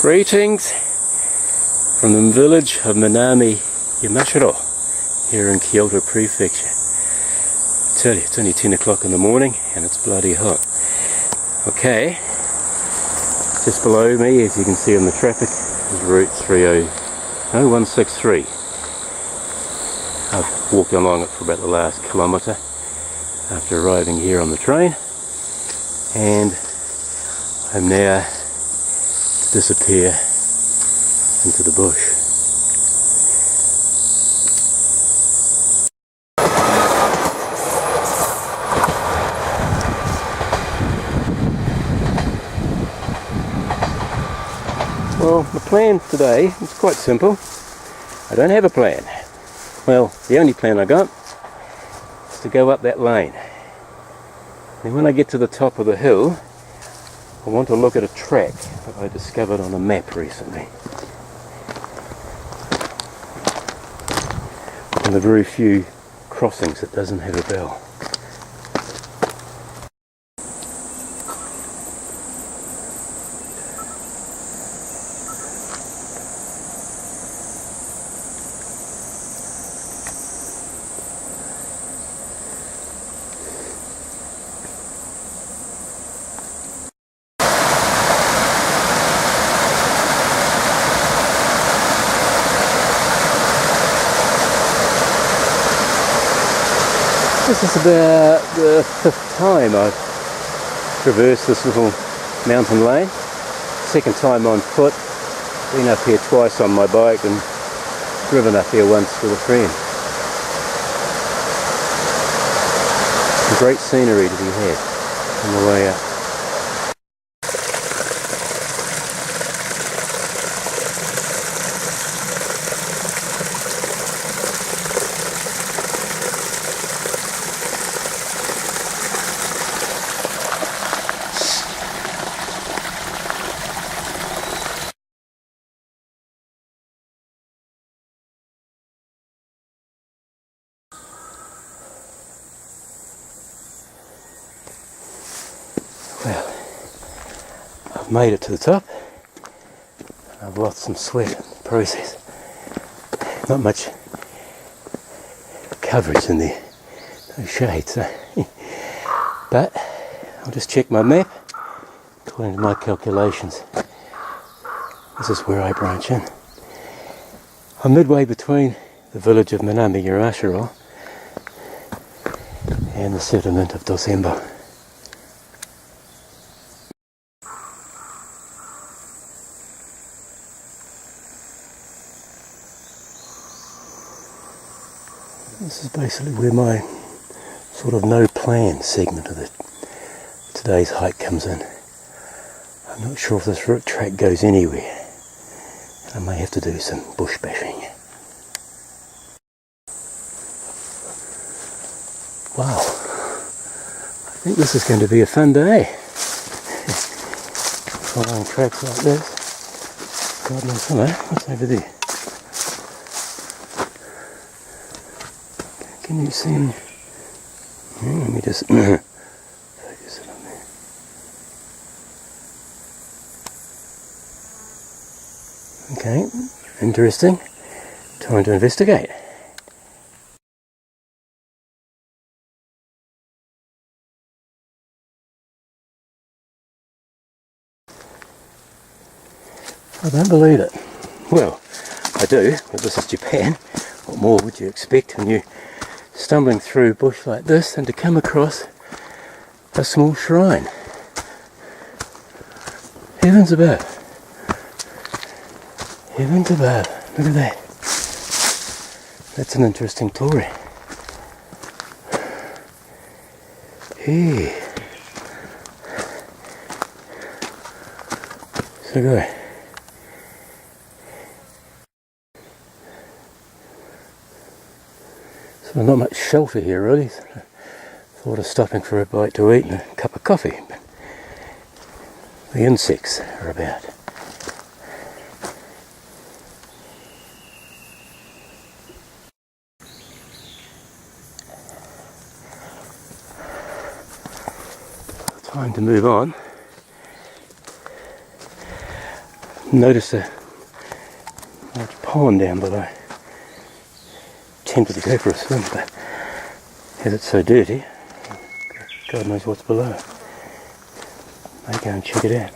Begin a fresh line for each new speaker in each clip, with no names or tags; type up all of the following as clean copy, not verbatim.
Greetings from the village of Minami Yamashiro here in Kyoto Prefecture. I tell you, it's only 10 o'clock in the morning and it's bloody hot. Okay, just below me, as you can see on the traffic, is Route 163. I've walked along it for about the last kilometre after arriving here on the train, and I'm now to disappear into the bush. Well, the plan today is quite simple. I don't have a plan. Well, the only plan I got is to go up that lane. And when I get to the top of the hill, I want to look at a track that I discovered on a map recently. One of the very few crossings that doesn't have a bell. This is about the 5th time I've traversed this little mountain lane. Second time on foot. Been up here twice on my bike and driven up here once with a friend. Some great scenery to be had on the way up. Well, I've made it to the top. I've lost some sweat in the process. Not much coverage in there, no shade, so. But I'll just check my map. According to my calculations, this is where I branch in. I'm midway between the village of Minami Yamashiro and the settlement of Dosembo. This is basically where my sort of no plan segment of today's hike comes in. I'm not sure if this route track goes anywhere. I may have to do some bush bashing. Wow, I think this is going to be a fun day. Following tracks like this. God knows, hello, what's over there? Can you see him? Let me just focus it on there. Okay, interesting. Time to investigate. I don't believe it. Well, I do, but this is Japan. What more would you expect when you stumbling through bush like this and to come across a small shrine? Heavens above. Heavens above. Look at that. That's an interesting story. Hey. So good. So not much shelter here really. Thought of stopping for a bite to eat and a cup of coffee. But the insects are about. Time to move on. Notice a large pond down below. Tempted to go for a swim, but as it's so dirty, God knows what's below. May go and check it out.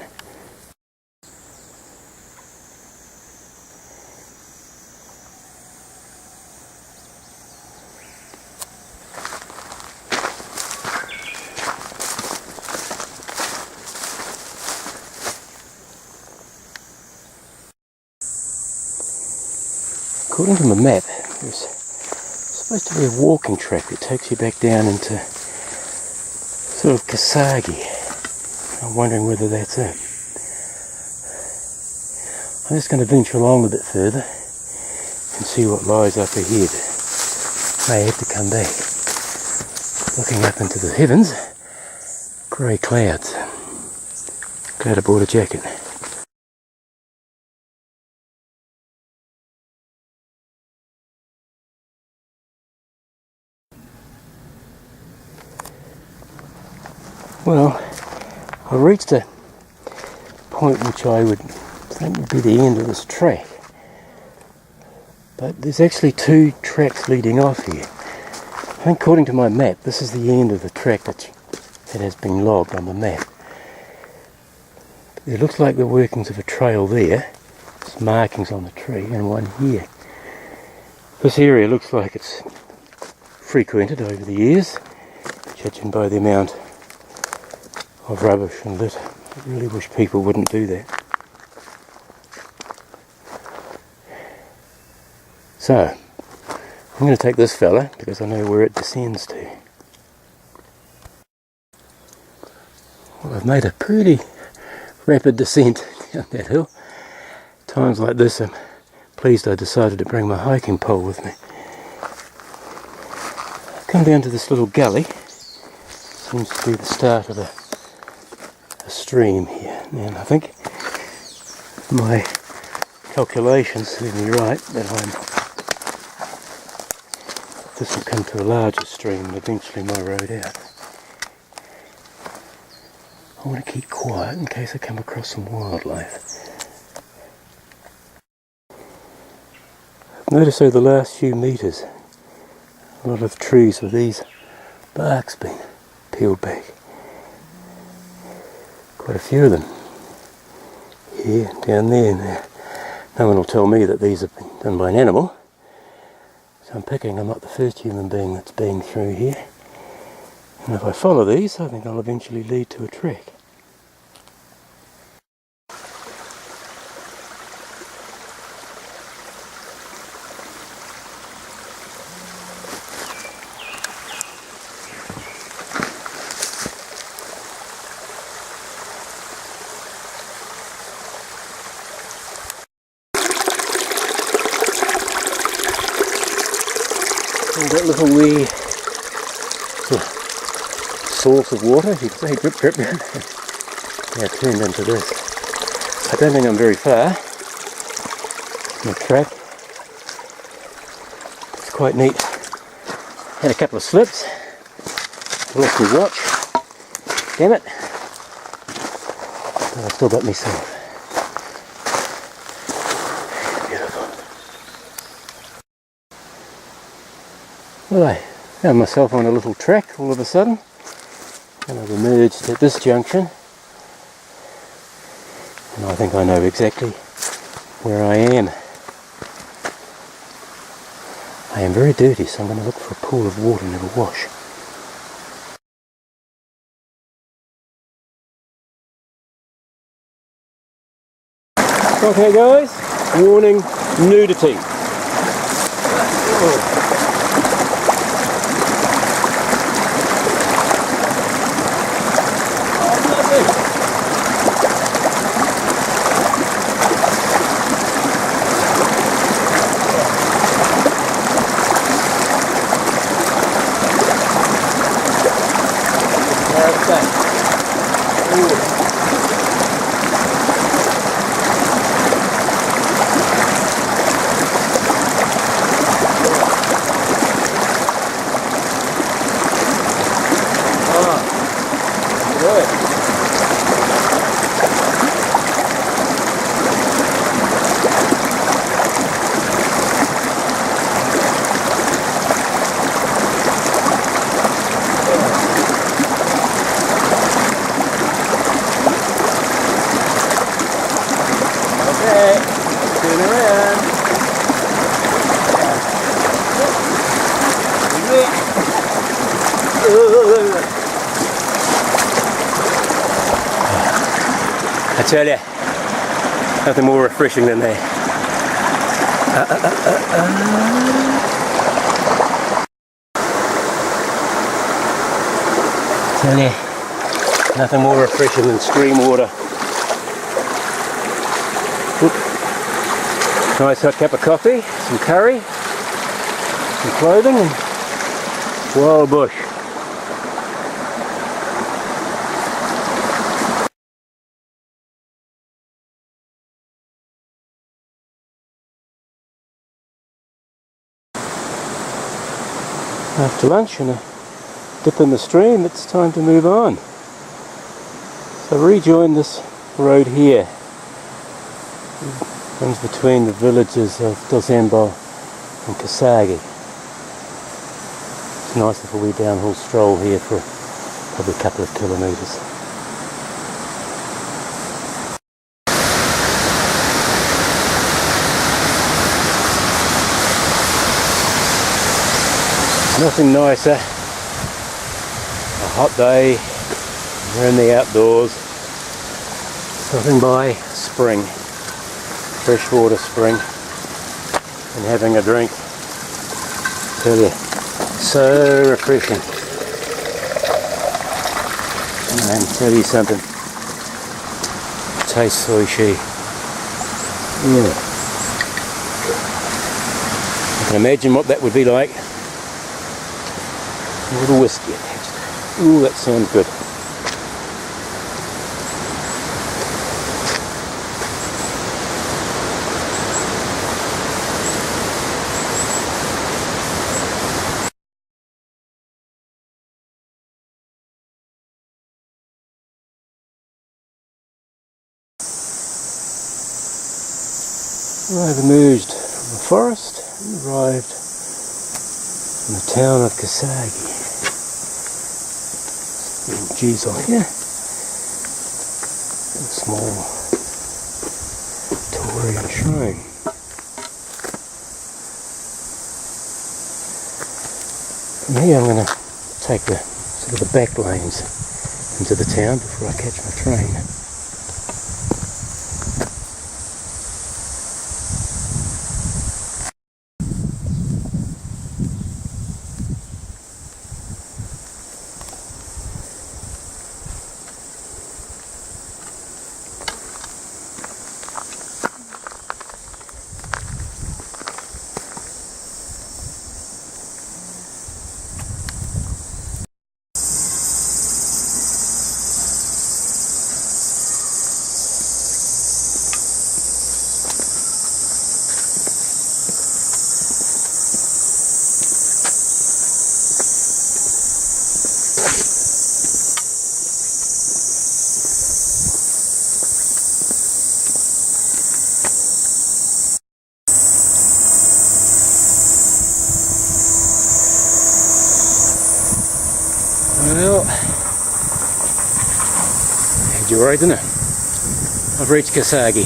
According to my map, there's supposed to be a walking track that takes you back down into sort of Kasagi. I'm wondering whether that's it. I'm just going to venture along a bit further and see what lies up ahead. May have to come back. Looking up into the heavens, grey clouds. Glad I bought a jacket. Well, I reached a point which I would think would be the end of this track. But there's actually two tracks leading off here. I think according to my map, this is the end of the track that has been logged on the map. It looks like the workings of a trail there. There's markings on the tree and one here. This area looks like it's frequented over the years, judging by the amount of rubbish and litter. I really wish people wouldn't do that. So, I'm going to take this fella because I know where it descends to. Well, I've made a pretty rapid descent down that hill. Times like this I'm pleased I decided to bring my hiking pole with me. I've come down to this little gully. Seems to be the start of a stream here. And I think my calculations serve me right that this will come to a larger stream and eventually my road out. I want to keep quiet in case I come across some wildlife. I've noticed over the last few metres a lot of trees with these barks been peeled back. Quite a few of them. Here, down there, and there. No one will tell me that these have been done by an animal. So I'm picking I'm not the first human being that's been through here. And if I follow these, I think I'll eventually lead to a track. And that little wee source of water, you can say drip drip, now turned into this. I don't think I'm very far from the track. It's quite neat. Had a couple of slips. Lost my watch. Damn it. But I've still got myself. Well, I found myself on a little track all of a sudden, and I've emerged at this junction, and I think I know exactly where I am. I am very dirty, so I'm going to look for a pool of water and have a wash. Okay guys, warning, nudity. Oh. I tell you, nothing more refreshing than that. Tell you, nothing more refreshing than stream water. Oop. Nice hot cup of coffee, some curry, some clothing, and wild bush. After lunch and a dip in the stream, it's time to move on. So rejoin this road here. It runs between the villages of Dozembo and Kasagi. It's a nice little wee downhill stroll here for probably a couple of kilometres. Nothing nicer, a hot day, we're in the outdoors, stopping by a spring, freshwater spring, and having a drink. Tell you, so refreshing. And tell you something, it tastes oishi. I can imagine what that would be like. A little whiskey attached. Ooh, that sounds good. I've emerged from the forest and arrived in the town of Kasagi. Geez on here. A small Taurian shrine. From here I'm going to take the sort of the back lanes into the town before I catch my train. Well, had you right, didn't I? I've reached Kasagi,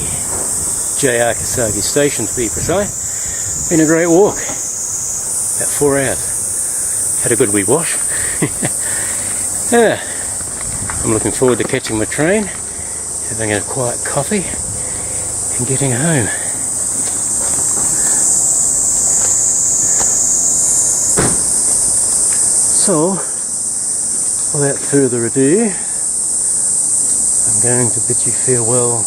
JR Kasagi station to be precise. Been a great walk, about 4 hours. Had a good wee wash. Yeah, I'm looking forward to catching my train, having a quiet coffee, and getting home. So, without further ado, I'm going to bid you farewell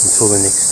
until the next